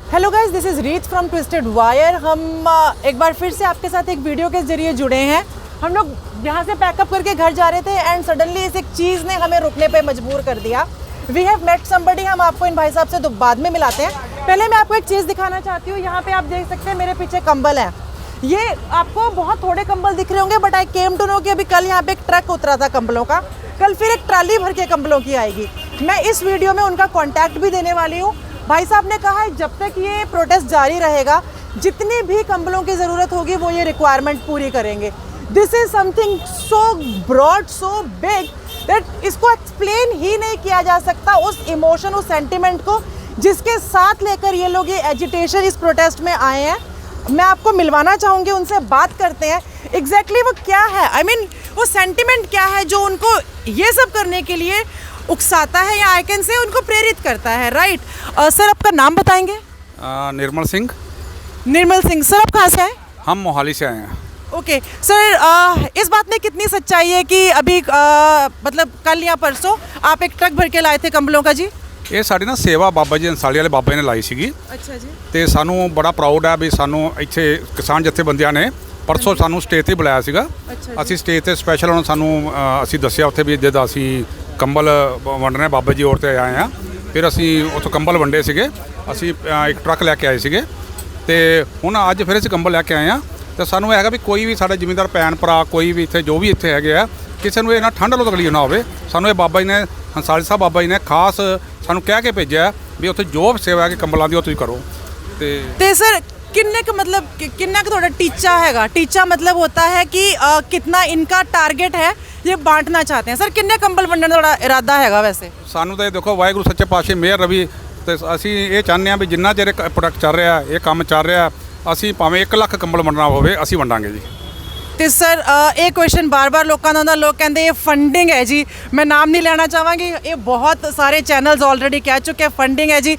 Hello guys, this is रीत from twisted wire. हम एक बार फिर से आपके साथ एक वीडियो के जरिए जुड़े हैं। हम लोग यहाँ से पैकअप करके घर जा रहे थे एंड सडनली इस एक चीज़ ने हमें रुकने पे मजबूर कर दिया। We have met somebody. हम आपको इन भाई साहब से तो बाद में मिलाते हैं। पहले मैं आपको एक चीज़ दिखाना चाहती हूँ। यहाँ पे आप देख सकते हैं मेरे पीछे कंबल है। ये आपको बहुत थोड़े कंबल दिख रहे होंगे, but I came to know कि अभी कल यहाँ पे एक ट्रक उतरा था कंबलों का। कल फिर एक ट्राली भर के कंबलों की आएगी। मैं इस वीडियो में उनका कॉन्टैक्ट भी देने वाली हूँ। भाई साहब ने कहा है जब तक ये प्रोटेस्ट जारी रहेगा, जितनी भी कंबलों की ज़रूरत होगी वो ये रिक्वायरमेंट पूरी करेंगे। This is something so broad, so big that इसको एक्सप्लेन ही नहीं किया जा सकता। उस इमोशन, उस सेंटिमेंट को जिसके साथ लेकर ये लोग ये एजिटेशन इस प्रोटेस्ट में आए हैं, मैं आपको मिलवाना चाहूँगी। उनसे बात करते हैं एग्जैक्टली वो क्या है। आई मीन वो सेंटिमेंट क्या है जो उनको ये सब करने के लिए उकसाता है या आई कैन से उनको प्रेरित करता है। राइट सर, आपका नाम बताएंगे? निर्मल सिंह। निर्मल सिंह सर, आप कहाँ से आए? हम मोहाली से आए हैं। ओके सर, इस बात में कितनी सच्चाई है कि अभी मतलब कल या परसों आप एक ट्रक भर के लाए थे कंबलों का जी? ਇਹ ਸਾਡੀ ਨਾ ਸੇਵਾ ਬਾਬਾ ਜੀ ਅੰਸਾਲੀ ਵਾਲੇ ਬਾਬੇ ਨੇ ਲਾਈ ਸੀਗੀ। ਅੱਛਾ ਜੀ। ਤੇ ਸਾਨੂੰ ਬੜਾ ਪ੍ਰਾਊਡ ਹੈ ਵੀ ਸਾਨੂੰ ਇੱਥੇ ਕਿਸਾਨ ਜਥੇਬੰਦੀਆਂ ਨੇ ਪਰਸੋਂ ਸਾਨੂੰ ਸਟੇਜ ਤੇ ਬੁਲਾਇਆ ਸੀਗਾ। ਅਸੀਂ ਸਟੇਜ ਤੇ ਸਪੈਸ਼ਲ ਉਹਨਾਂ ਸਾਨੂੰ ਅਸੀਂ ਦੱਸਿਆ ਉੱਥੇ ਵੀ ਜਿੱਦਾਂ ਅਸੀਂ ਕੰਬਲ ਵੰਡਣੇ ਬਾਬਾ ਜੀ ਔਰ ਤੇ ਆਏ ਆ। ਫਿਰ ਅਸੀਂ ਉੱਥੋਂ ਕੰਬਲ ਵੰਡੇ ਸੀਗੇ। ਅਸੀਂ ਇੱਕ ਟਰੱਕ ਲੈ ਕੇ ਆਏ ਸੀਗੇ ਤੇ ਹੁਣ ਅੱਜ ਫਿਰ ਅਸੀਂ ਕੰਬਲ ਲੈ ਕੇ ਆਏ ਆ। ਤੇ ਸਾਨੂੰ ਇਹ ਹੈਗਾ ਵੀ ਕੋਈ ਵੀ ਸਾਡੇ ਜ਼ਿਮੀਂਦਾਰ ਭੈਣ ਭਰਾ ਕੋਈ ਵੀ ਇੱਥੇ ਜੋ ਵੀ ਇੱਥੇ ਹੈਗੇ ਆ, ਕਿਸੇ ਨੂੰ ਇਹ ਨਾ ਠੰਡ ਤੋਂ ਤਕਲੀਫ ਨਾ ਹੋਵੇ। ਸਾਨੂੰ ਇਹ ਬਾਬਾ ਜੀ ਨੇ ਹੰਸਾਲੀ ਸਾਹਿਬ ਬਾਬਾ ਜੀ ਨੇ ਖਾਸ ਸਾਨੂੰ ਕਹਿ ਕੇ ਭੇਜਿਆ ਵੀ ਉੱਥੇ ਜੋ ਸੇਵਾ ਹੈ ਕਿ ਕੰਬਲਾਂ ਦੀ ਉਹ ਤੁਸੀਂ ਕਰੋ। ਤੇ ਸਰ किन्ने का मतलब किन्ना का थोड़ा टीचा हैगा? टीचा मतलब होता है कि कितना इनका टारगेट है ये बांटना चाहते हैं। सर किन्ने कंबल वंडने का थोड़ा इरादा हैगा वैसे? ਸਾਨੂੰ ਤਾਂ ਇਹ ਦੇਖੋ ਵਾਹਿਗੁਰੂ ਸੱਚੇ ਪਾਤਸ਼ਾਹ ਮਿਹਰ ਰਵੀ ਤੇ ਅਸੀਂ ਇਹ ਚਾਹੁੰਦੇ ਹਾਂ ਵੀ ਜਿੰਨਾ ਚਿਰ ਪ੍ਰੋਡਕਟ ਚੱਲ ਰਿਹਾ, ਇਹ ਕੰਮ ਚੱਲ ਰਿਹਾ, ਅਸੀਂ ਭਾਵੇਂ 1 ਲੱਖ ਕੰਬਲ ਵੰਡਣਾ ਹੋਵੇ ਅਸੀਂ ਵੰਡਾਂਗੇ ਜੀ। ਤੇ ਸਰ ਇਹ ਕੁਐਸਚਨ ਬਾਰ-ਬਾਰ ਲੋਕਾਂ ਦਾ ਆਉਂਦਾ। ਲੋਕ ਕਹਿੰਦੇ ਇਹ ਫੰਡਿੰਗ ਹੈ ਜੀ। ਮੈਂ ਨਾਮ ਨਹੀਂ ਲੈਣਾ ਚਾਹਾਂਗੀ, ਇਹ ਬਹੁਤ ਸਾਰੇ ਚੈਨਲਸ ਆਲਰੇਡੀ ਕਹਿ ਚੁੱਕੇ ਫੰਡਿੰਗ है जी।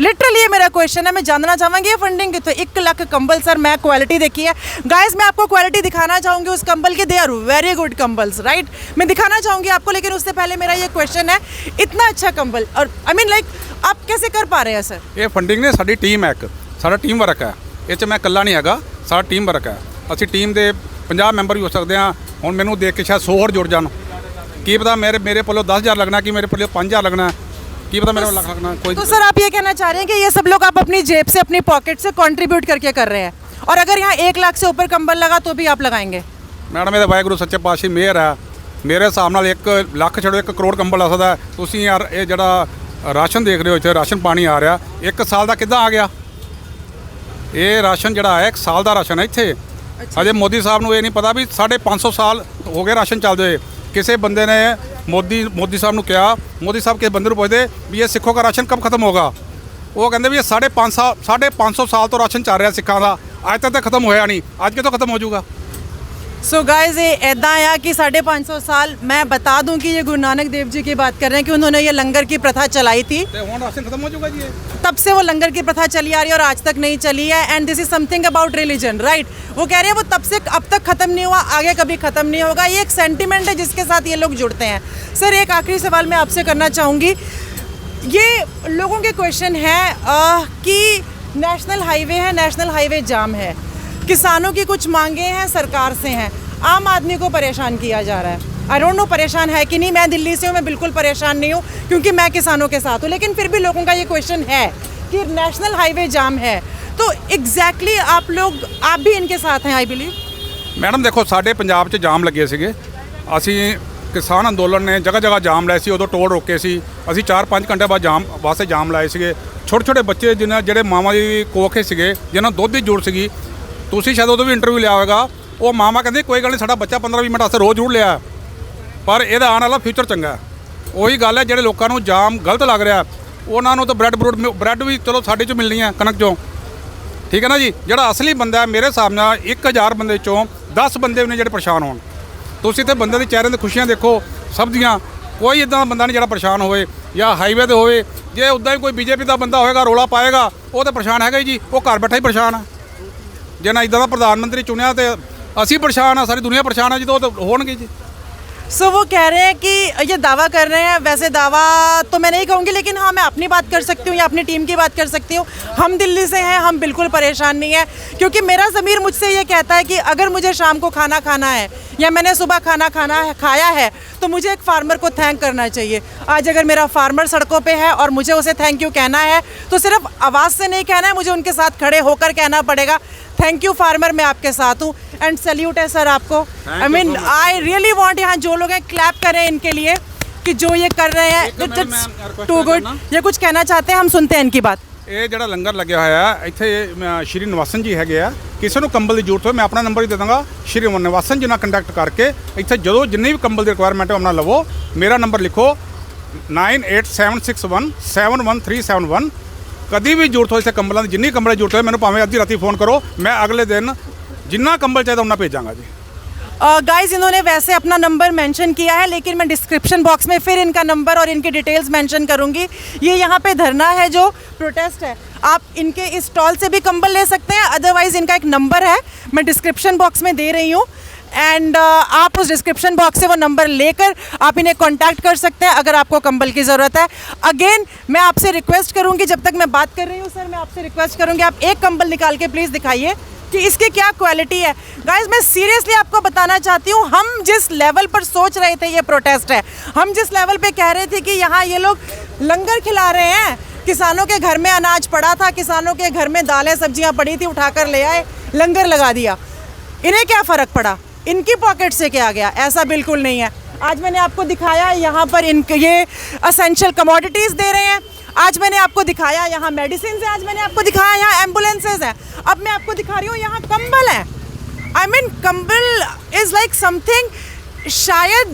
लिटरली ये मेरा क्वेश्चन है। मैं जानना चाहूँगी ये फंडिंग कितने? 1 लाख कंबल सर, मैं क्वालिटी देखी है गाइस। मैं आपको क्वालिटी दिखाना चाहूँगी उस कंबल की। They are very good kambals, right? मैं दिखाना चाहूँगी आपको, लेकिन उससे पहले मेरा ये क्वेश्चन है, इतना अच्छा कंबल और आई मीन लाइक आप कैसे कर पा रहे हैं सर? ਇਹ ਫੰਡਿੰਗ ਨੇ ਸਾਡੀ ਟੀਮ ਹੈ, ਇੱਕ ਸਾਡਾ ਟੀਮ ਵਰਕ ਹੈ। ਇਹ 'ਚ ਮੈਂ ਇਕੱਲਾ ਨਹੀਂ ਹੈਗਾ, ਸਾਡਾ ਟੀਮ ਵਰਕ ਹੈ। ਅਸੀਂ ਟੀਮ ਦੇ 50 ਮੈਂਬਰ ਵੀ ਹੋ ਸਕਦੇ ਹਾਂ। ਹੁਣ ਮੈਨੂੰ ਦੇਖ ਕੇ ਸ਼ਾਇਦ 100 ਹੋਰ ਜੁੜ ਜਾਣ। ਕੀ ਪਤਾ ਮੇਰੇ ਪੱਲੋਂ 10,000 लगना कि मेरे पल्ले 5,000 लगना, की पता मेरा लाख लगना कोई। तो सर आप ये कहना चाह रहे हैं कि ये सब लोग आप अपनी जेब से, अपनी पॉकेट से कंट्रीब्यूट करके कर रहे हैं, और अगर यहाँ 1 लाख से ऊपर कंबल लगा तो भी आप लगाएंगे? मैडम ये वाहिगुरू सच्चे पातशाह मेहर है। मेरे हिसाब नाल 1 ਲੱਖ ਛੱਡੋ 1 ਕਰੋੜ ਕੰਬਲ ਆ ਸਕਦਾ। ਤੁਸੀਂ ਯਾਰ ਇਹ ਜਿਹੜਾ ਰਾਸ਼ਨ ਦੇਖ ਰਹੇ ਹੋ ਇੱਥੇ ਰਾਸ਼ਨ ਪਾਣੀ ਆ ਰਿਹਾ, 1 ਸਾਲ ਦਾ ਕਿੱਦਾਂ ਆ ਗਿਆ? ਇਹ ਰਾਸ਼ਨ ਜਿਹੜਾ ਹੈ 1 ਸਾਲ ਦਾ ਰਾਸ਼ਨ ਹੈ ਇੱਥੇ। ਅਜੇ ਮੋਦੀ ਸਾਹਿਬ ਨੂੰ ਇਹ ਨਹੀਂ ਪਤਾ ਵੀ 550 ਸਾਲ ਹੋ ਗਏ ਰਾਸ਼ਨ ਚੱਲਦੇ ਹੋਏ। ਕਿਸੇ ਬੰਦੇ ਨੇ ਮੋਦੀ ਸਾਹਿਬ ਨੂੰ ਕਿਹਾ, ਮੋਦੀ ਸਾਹਿਬ ਕਿਸੇ ਬੰਦੇ ਨੂੰ ਪੁੱਛਦੇ ਵੀ ਇਹ ਸਿੱਖੋਂ ਦਾ ਰਾਸ਼ਨ ਕਬ ਖਤਮ ਹੋਗਾ? ਉਹ ਕਹਿੰਦੇ ਵੀ ਇਹ 550 ਸਾਲ ਤੋਂ ਰਾਸ਼ਨ ਚੱਲ ਰਿਹਾ ਸਿੱਖਾਂ ਦਾ, ਅੱਜ ਤੱਕ ਤਾਂ ਖਤਮ ਹੋਇਆ ਨਹੀਂ, ਅੱਜ ਕਿਤੋਂ ਖਤਮ ਹੋ ਜਾਊਗਾ? सो गाइज ये ऐदा आया कि 550 साल। मैं बता दूं कि ये गुरु नानक देव जी की बात कर रहे हैं कि उन्होंने ये लंगर की प्रथा चलाई थी। राशन खत्म हो जाएगा जी। तब से वो लंगर की प्रथा चली आ रही है और आज तक नहीं चली है। And this is something about religion, right? वो कह रहे हैं वो तब से अब तक ख़त्म नहीं हुआ, आगे कभी ख़त्म नहीं होगा। ये एक सेंटिमेंट है जिसके साथ ये लोग जुड़ते हैं। सर एक आखिरी सवाल मैं आपसे करना चाहूँगी। ये लोगों के क्वेश्चन है कि नेशनल हाईवे है, नेशनल हाईवे जाम है, किसानों की कुछ मांगे हैं सरकार से हैं, आम आदमी को परेशान किया जा रहा है। आई डोंट नो परेशान है कि नहीं। मैं दिल्ली से हूँ, मैं बिल्कुल परेशान नहीं हूँ क्योंकि मैं किसानों के साथ हूँ, लेकिन फिर भी लोगों का ये क्वेश्चन है कि नेशनल हाईवे जाम है, तो एग्जैक्टली आप भी इनके साथ हैं आई बिलीव? ਮੈਡਮ ਦੇਖੋ ਸਾਡੇ ਪੰਜਾਬ 'ਚ ਜਾਮ ਲੱਗੇ ਸੀਗੇ। ਅਸੀਂ ਕਿਸਾਨ ਅੰਦੋਲਨ ਨੇ ਜਗ੍ਹਾ ਜਗ੍ਹਾ ਜਾਮ ਲਾਏ ਸੀ, ਉਦੋਂ ਟੋਲ ਰੋਕੇ ਸੀ। ਅਸੀਂ 4-5 ਘੰਟੇ ਬਾਅਦ ਜਾਮ ਵਾਸਤੇ ਜਾਮ ਲਾਏ ਸੀਗੇ। ਛੋਟੇ ਛੋਟੇ ਬੱਚੇ ਜਿਹੜੇ ਮਾਵਾਂ ਦੀ ਕੋਖੇ ਸੀਗੇ, ਜਿਹਨਾਂ ਦੁੱਧ ਦੀ ਜ਼ਰੂਰਤ ਸੀਗੀ, ਤੁਸੀਂ ਸ਼ਾਇਦ ਉਦੋਂ ਵੀ ਇੰਟਰਵਿਊ ਲਿਆ ਹੋਵੇਗਾ। ਉਹ ਮਾਮਾ ਕਹਿੰਦੇ ਕੋਈ ਗੱਲ ਨਹੀਂ, ਸਾਡਾ ਬੱਚਾ 15-20 ਮਿੰਟ ਵਾਸਤੇ ਰੋਜ਼ ਜ਼ਰੂਰ ਲਿਆ, ਪਰ ਇਹਦਾ ਆਉਣ ਵਾਲਾ ਫਿਊਚਰ ਚੰਗਾ। ਉਹੀ ਗੱਲ ਹੈ, ਜਿਹੜੇ ਲੋਕਾਂ ਨੂੰ ਜਾਮ ਗਲਤ ਲੱਗ ਰਿਹਾ ਉਹਨਾਂ ਨੂੰ ਤਾਂ ਬ੍ਰੈਡ ਵੀ ਚਲੋ ਸਾਡੇ 'ਚੋਂ ਮਿਲਣੀ ਹੈ ਕਣਕ 'ਚੋਂ, ਠੀਕ ਹੈ ਨਾ ਜੀ। ਜਿਹੜਾ ਅਸਲੀ ਬੰਦਾ ਮੇਰੇ ਹਿਸਾਬ ਨਾਲ 1000 ਬੰਦੇ 'ਚੋਂ 10 ਬੰਦੇ ਨੇ ਜਿਹੜੇ ਪਰੇਸ਼ਾਨ ਹੋਣ। ਤੁਸੀਂ ਤੇ ਬੰਦੇ ਦੇ ਚਿਹਰੇ 'ਤੇ ਖੁਸ਼ੀਆਂ ਦੇਖੋ ਸਭ ਦੀਆਂ। ਕੋਈ ਇੱਦਾਂ ਦਾ ਬੰਦਾ ਨਹੀਂ ਜਿਹੜਾ ਪਰੇਸ਼ਾਨ ਹੋਵੇ ਜਾਂ ਹਾਈਵੇ 'ਤੇ ਹੋਵੇ। ਜੇ ਉੱਦਾਂ ਹੀ ਕੋਈ ਬੀਜੇਪੀ ਦਾ ਬੰਦਾ ਹੋਵੇਗਾ ਰੌਲਾ ਪਾਏਗਾ, ਉਹ ਤਾਂ ਪਰੇਸ਼ਾਨ ਹੈਗਾ ਹੀ ਜੀ। ਉਹ ਘਰ ਬੈਠਾ ਹੀ ਪਰੇਸ਼ਾਨ ਹੈ। ਜੇ ਨਾ ਇੱਦਾਂ ਦਾ ਪ੍ਰਧਾਨ ਮੰਤਰੀ ਚੁਣਿਆ ਤੇ ਅਸੀਂ ਪਰੇਸ਼ਾਨ ਆ, ਸਾਰੀ ਦੁਨੀਆ ਪਰੇਸ਼ਾਨ ਆ ਜੀ, ਤਾਂ ਉਹ ਤਾਂ ਹੋਣਗੇ ਜੀ। सो वो कह रहे हैं कि ये दावा कर रहे हैं, वैसे दावा तो मैं नहीं कहूँगी, लेकिन हाँ मैं अपनी बात कर सकती हूँ या अपनी टीम की बात कर सकती हूँ। हम दिल्ली से हैं, हम बिल्कुल परेशान नहीं है, क्योंकि मेरा ज़मीर मुझसे ये कहता है कि अगर मुझे शाम को खाना खाना है या मैंने सुबह खाया है तो मुझे एक फार्मर को थैंक करना चाहिए। आज अगर मेरा फार्मर सड़कों पे है और मुझे उसे थैंक यू कहना है तो सिर्फ आवाज़ से नहीं कहना है, मुझे उनके साथ खड़े होकर कहना पड़ेगा। थैंक यू फार्मर, मैं आपके साथ हूँ एंड सैल्यूट है सर आपको। आई मीन आई रियली वांट, यहाँ जो लोग हैं क्लैप करें इनके लिए कि जो ये कर रहे हैं, इट्स टू गुड। ये कुछ कहना चाहते हैं, हम सुनते हैं इनकी बात। ਇਹ ਜਿਹੜਾ ਲੰਗਰ ਲੱਗਿਆ ਹੋਇਆ ਹੈ ਇੱਥੇ ਸ਼੍ਰੀ ਨਿਵਾਸਨ ਜੀ ਹੈਗੇ ਆ, ਕਿਸੇ ਨੂੰ ਕੰਬਲ ਦੀ ਜ਼ਰੂਰਤ ਹੋਵੇ ਮੈਂ ਆਪਣਾ ਨੰਬਰ ਹੀ ਦੇ ਦਾਂਗਾ, ਸ਼੍ਰੀ ਨਿਵਾਸਨ ਜੀ ਨਾਲ ਕੰਟੈਕਟ ਕਰਕੇ ਇੱਥੇ ਜਦੋਂ ਜਿੰਨੀ ਵੀ ਕੰਬਲ ਦੀ ਰਿਕੁਆਇਰਮੈਂਟ ਹੈ ਆਪਣਾ ਲਵੋ। ਮੇਰਾ ਨੰਬਰ ਲਿਖੋ 9876171371। ਕਦੀ ਵੀ ਜ਼ਰੂਰਤ ਹੋਵੇ ਇੱਥੇ ਕੰਬਲਾਂ ਦੀ, ਜਿੰਨੀ ਕੰਬਲ ਦੀ ਜ਼ਰੂਰਤ ਹੋਵੇ ਮੈਨੂੰ ਭਾਵੇਂ ਅੱਧੀ ਰਾਤੀ फ़ोन करो, मैं अगले दिन जिन्ना कंबल चाहिए उन्ना भेजांगा जी। गाइस इन्होंने वैसे अपना नंबर मेंशन किया है, लेकिन मैं डिस्क्रिप्शन बॉक्स में फिर इनका नंबर और इनकी डिटेल्स मेंशन करूंगी। ये यहाँ पे धरना है जो प्रोटेस्ट है, आप इनके इस स्टॉल से भी कंबल ले सकते हैं, अदरवाइज़ इनका एक नंबर है मैं डिस्क्रिप्शन बॉक्स में दे रही हूँ एंड आप उस डिस्क्रिप्शन बॉक्स से वो नंबर लेकर आप इन्हें कांटेक्ट कर सकते हैं अगर आपको कंबल की ज़रूरत है। अगेन मैं आपसे रिक्वेस्ट करूँगी, जब तक मैं बात कर रही हूँ सर, मैं आपसे रिक्वेस्ट करूँगी आप एक कंबल निकाल के प्लीज़ दिखाइए कि इसकी क्या क्वालिटी है। गाइस मैं सीरियसली आपको बताना चाहती हूँ, हम जिस लेवल पर सोच रहे थे ये प्रोटेस्ट है, हम जिस लेवल पे कह रहे थे कि यहाँ ये लोग लंगर खिला रहे हैं, किसानों के घर में अनाज पड़ा था, किसानों के घर में दालें सब्जियाँ पड़ी थी, उठाकर ले आए, लंगर लगा दिया, इन्हें क्या फ़र्क पड़ा, इनकी पॉकेट से क्या गया? ऐसा बिल्कुल नहीं है। आज मैंने आपको दिखाया यहाँ पर ये असेंशियल कमोडिटीज़ दे रहे हैं, आज मैंने आपको दिखाया यहाँ मेडिसिन है, आज मैंने आपको दिखाया यहाँ एम्बुलेंसेज हैं, अब मैं आपको दिखा रही हूँ यहाँ कंबल है। आई मीन कंबल इज़ लाइक समथिंग, शायद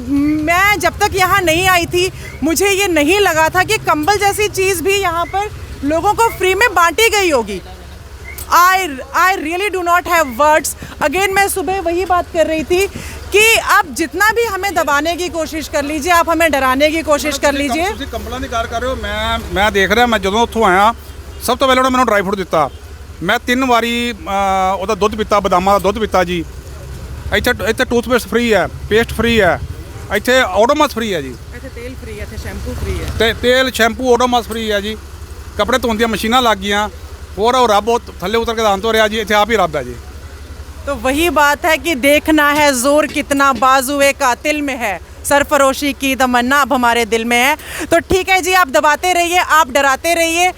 मैं जब तक यहाँ नहीं आई थी मुझे ये नहीं लगा था कि कंबल जैसी चीज़ भी यहाँ पर लोगों को फ्री में बांटी गई होगी। I really do not have words. Again मैं सुबह वही बात कर रही थी कि आप जितना भी हमें दबाने की कोशिश कर लीजिए, आप हमें डराने की कोशिश कर लीजिए। ਤੁਸੀਂ ਕੰਬਲਾਂ ਦੀ ਗੱਲ ਕਰ ਰਹੇ ਹੋ, ਮੈਂ ਦੇਖ ਰਿਹਾ, ਮੈਂ ਜਦੋਂ ਉੱਥੋਂ ਆਇਆ ਸਭ ਤੋਂ ਪਹਿਲਾਂ ਉਹਨੇ ਮੈਨੂੰ ਡਰਾਈ ਫਰੂਟ ਦਿੱਤਾ, ਮੈਂ 3 ਵਾਰੀ ਉਹਦਾ ਦੁੱਧ ਪੀਤਾ, ਬਦਾਮਾਂ ਦਾ ਦੁੱਧ ਪੀਤਾ ਜੀ। ਇੱਥੇ ਟੂਥਪੇਸਟ ਫ੍ਰੀ ਹੈ, ਪੇਸਟ ਫ੍ਰੀ ਹੈ, ਇੱਥੇ ਓਡੋਮਸ ਫ੍ਰੀ ਹੈ ਜੀ, ਇੱਥੇ ਤੇਲ ਫ੍ਰੀ ਹੈ, ਇੱਥੇ ਸ਼ੈਂਪੂ ਫ੍ਰੀ ਹੈ, ਤੇ ਤੇਲ ਸ਼ੈਂਪੂ ਓਡੋਮਸ ਫ੍ਰੀ ਹੈ ਜੀ। ਕੱਪੜੇ ਧੋਣ ਦੀਆਂ ਮਸ਼ੀਨਾਂ ਲੱਗ ਗਈਆਂ, ਹੋਰ ਉਹ ਰੱਬ ਥੱਲੇ ਉਤਰ ਕੇ ਦਾਨ ਤੋਂ ਰਿਹਾ ਜੀ, ਇੱਥੇ ਆਪ ਹੀ ਰੱਬ ਹੈ ਜੀ। तो वही बात है कि देखना है जोर कितना बाजुए कातिल में है, सरफरोशी की तमन्ना अब हमारे दिल में है। तो ठीक है जी, आप दबाते रहिए, आप डराते रहिए,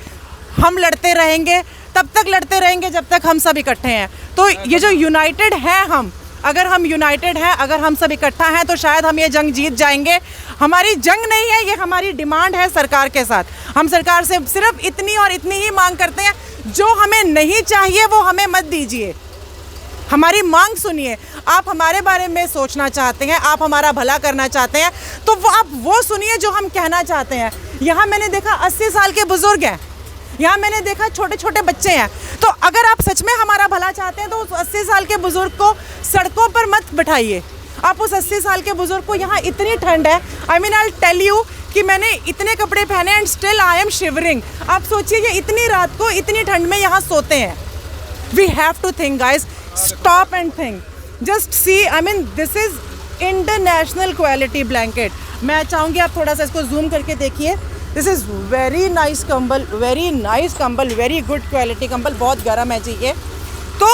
हम लड़ते रहेंगे, तब तक लड़ते रहेंगे जब तक हम सब इकट्ठे हैं। तो ये जो यूनाइटेड हैं हम, अगर हम यूनाइटेड हैं, अगर हम सब इकट्ठा हैं तो शायद हम ये जंग जीत जाएंगे। हमारी जंग नहीं है ये, हमारी डिमांड है सरकार के साथ। हम सरकार से सिर्फ इतनी और इतनी ही मांग करते हैं, जो हमें नहीं चाहिए वो हमें मत दीजिए, हमारी मांग सुनिए। आप हमारे बारे में सोचना चाहते हैं, आप हमारा भला करना चाहते हैं, तो वो आप वो सुनिए जो हम कहना चाहते हैं। यहाँ मैंने देखा 80 साल के बुज़ुर्ग हैं, यहाँ मैंने देखा छोटे छोटे बच्चे हैं। तो अगर आप सच में हमारा भला चाहते हैं तो उस 80 साल के बुज़ुर्ग को सड़कों पर मत बिठाइए। आप उस 80 साल के बुज़ुर्ग को, यहाँ इतनी ठंड है, I mean I tell you कि मैंने इतने कपड़े पहने and still I am shivering. आप सोचिए ये इतनी रात को इतनी ठंड में यहाँ सोते हैं। We have to think guys, stop and think, just see, I mean this is international quality blanket। मैं चाहूँगी आप थोड़ा सा इसको जूम करके देखिए, this is very nice कंबल, very nice कंबल, very good quality कंबल, बहुत गर्म है जी ये। तो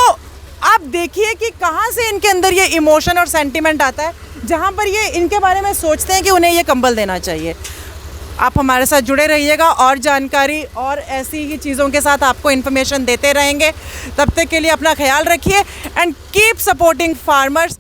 आप देखिए कि कहाँ से इनके अंदर ये इमोशन और सेंटिमेंट आता है, जहाँ पर ये इनके बारे में सोचते हैं कि उन्हें ये कंबल देना चाहिए। आप हमारे साथ जुड़े रहिएगा, और जानकारी और ऐसी ही चीज़ों के साथ आपको इन्फॉर्मेशन देते रहेंगे। तब तक के लिए अपना ख्याल रखिए एंड कीप सपोर्टिंग फार्मर्स।